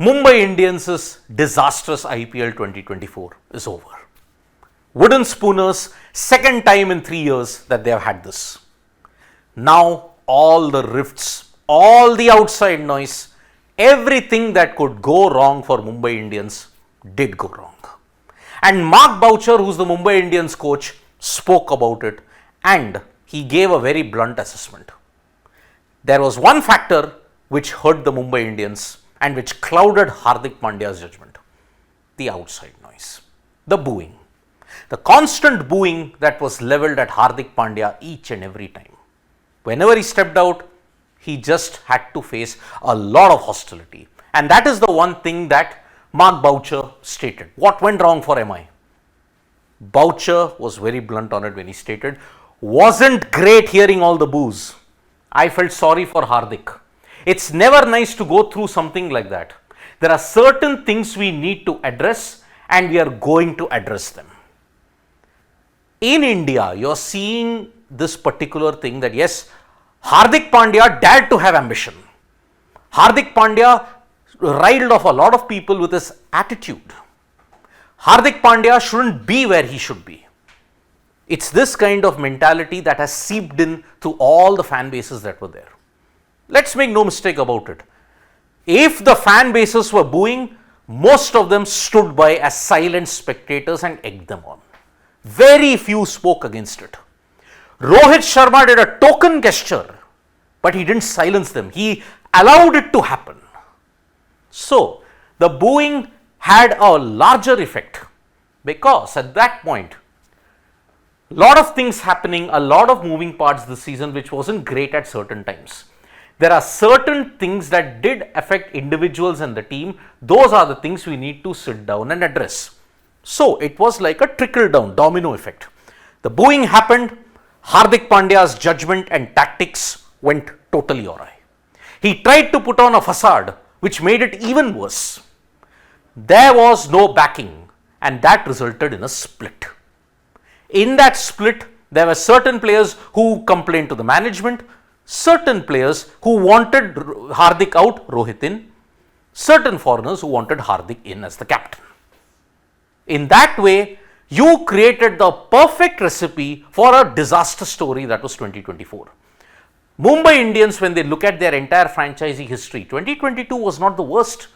Mumbai Indians' disastrous IPL 2024 is over. Wooden spooners, second time in 3 years that they have had this. Now all the rifts, all the outside noise, everything that could go wrong for Mumbai Indians did go wrong. And Mark Boucher, who's the Mumbai Indians coach, spoke about it and he gave a very blunt assessment. There was one factor which hurt the Mumbai Indians and which clouded Hardik Pandya's judgment: the outside noise, the booing, the constant booing that was levelled at Hardik Pandya each and every time. Whenever he stepped out, he just had to face a lot of hostility. And that is the one thing that Mark Boucher stated. What went wrong for MI? Boucher was very blunt on it when he stated, wasn't great hearing all the boos. I felt sorry for Hardik. It's never nice to go through something like that. There are certain things we need to address and we are going to address them. In India, you're seeing this particular thing that yes, Hardik Pandya dared to have ambition. Hardik Pandya riled off a lot of people with his attitude. Hardik Pandya shouldn't be where he should be. It's this kind of mentality that has seeped in to all the fan bases that were there. Let's make no mistake about it. If the fan bases were booing, most of them stood by as silent spectators and egged them on. Very few spoke against it. Rohit Sharma did a token gesture, but he didn't silence them. He allowed it to happen. So, the booing had a larger effect because at that point, a lot of things happening, a lot of moving parts this season which wasn't great at certain times. There are certain things that did affect individuals and the team. Those are the things we need to sit down and address. So, it was like a trickle down domino effect. The booing happened. Hardik Pandya's judgment and tactics went totally awry. He tried to put on a facade which made it even worse. There was no backing and that resulted in a split. In that split, there were certain players who complained to the management, certain players who wanted Hardik out, Rohit in, certain foreigners who wanted Hardik in as the captain. In that way, you created the perfect recipe for a disaster story that was 2024. Mumbai Indians, when they look at their entire franchisee history, 2022 was not the worst.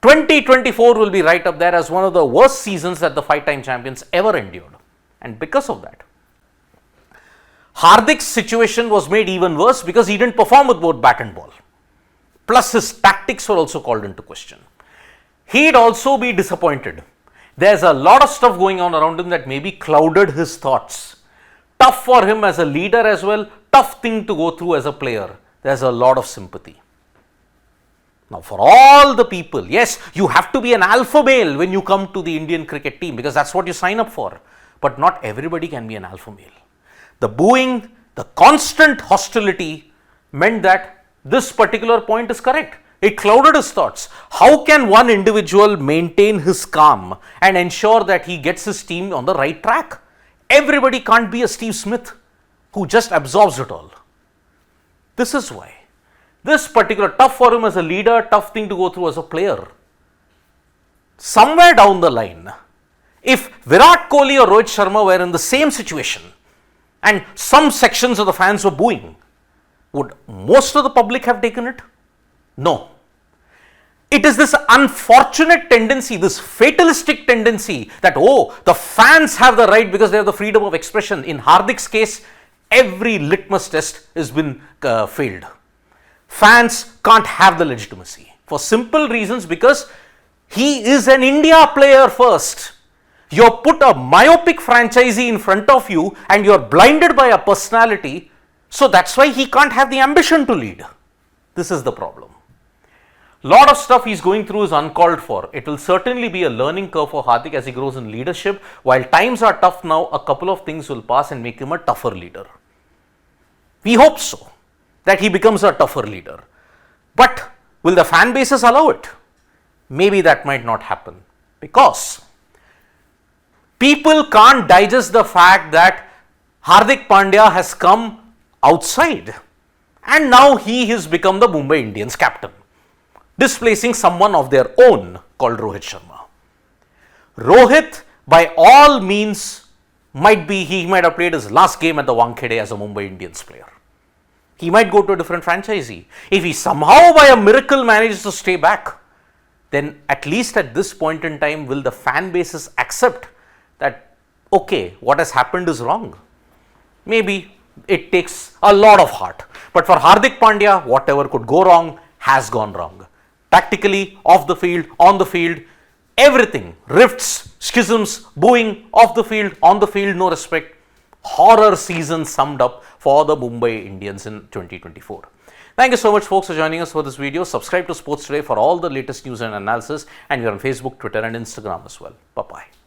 2024 will be right up there as one of the worst seasons that the five-time champions ever endured. And because of that, Hardik's situation was made even worse because he didn't perform with both bat and ball. Plus his tactics were also called into question. He'd also be disappointed. There's a lot of stuff going on around him that maybe clouded his thoughts. Tough for him as a leader as well, tough thing to go through as a player. There's a lot of sympathy. Now for all the people, yes, you have to be an alpha male when you come to the Indian cricket team because that's what you sign up for. But not everybody can be an alpha male. The booing, the constant hostility meant that this particular point is correct. It clouded his thoughts. How can one individual maintain his calm and ensure that he gets his team on the right track? Everybody can't be a Steve Smith who just absorbs it all. This is why. This particular tough for him as a leader, tough thing to go through as a player. Somewhere down the line, if Virat Kohli or Rohit Sharma were in the same situation and some sections of the fans were booing, would most of the public have taken it? No. It is this unfortunate tendency, this fatalistic tendency that, oh, the fans have the right because they have the freedom of expression. In Hardik's case, every litmus test has been failed. Fans can't have the legitimacy for simple reasons because he is an India player first. You put a myopic franchisee in front of you and you are blinded by a personality. So that's why he can't have the ambition to lead. This is the problem. Lot of stuff he's going through is uncalled for. It will certainly be a learning curve for Hardik as he grows in leadership. While times are tough now, a couple of things will pass and make him a tougher leader. We hope so, that he becomes a tougher leader. But will the fan bases allow it? Maybe that might not happen because people can't digest the fact that Hardik Pandya has come outside and now he has become the Mumbai Indians captain. displacing someone of their own called Rohit Sharma. Rohit, by all means, he might have played his last game at the Wankhede as a Mumbai Indians player. He might go to a different franchisee. If he somehow by a miracle manages to stay back, then at least at this point in time, will the fan bases accept that, okay, what has happened is wrong? Maybe it takes a lot of heart. But for Hardik Pandya, whatever could go wrong has gone wrong. Tactically, off the field, on the field, everything, rifts, schisms, booing, off the field, on the field, no respect. Horror season summed up for the Mumbai Indians in 2024. Thank you so much, folks, for joining us for this video. Subscribe to Sports Today for all the latest news and analysis, and we are on Facebook, Twitter and Instagram as well. Bye-bye.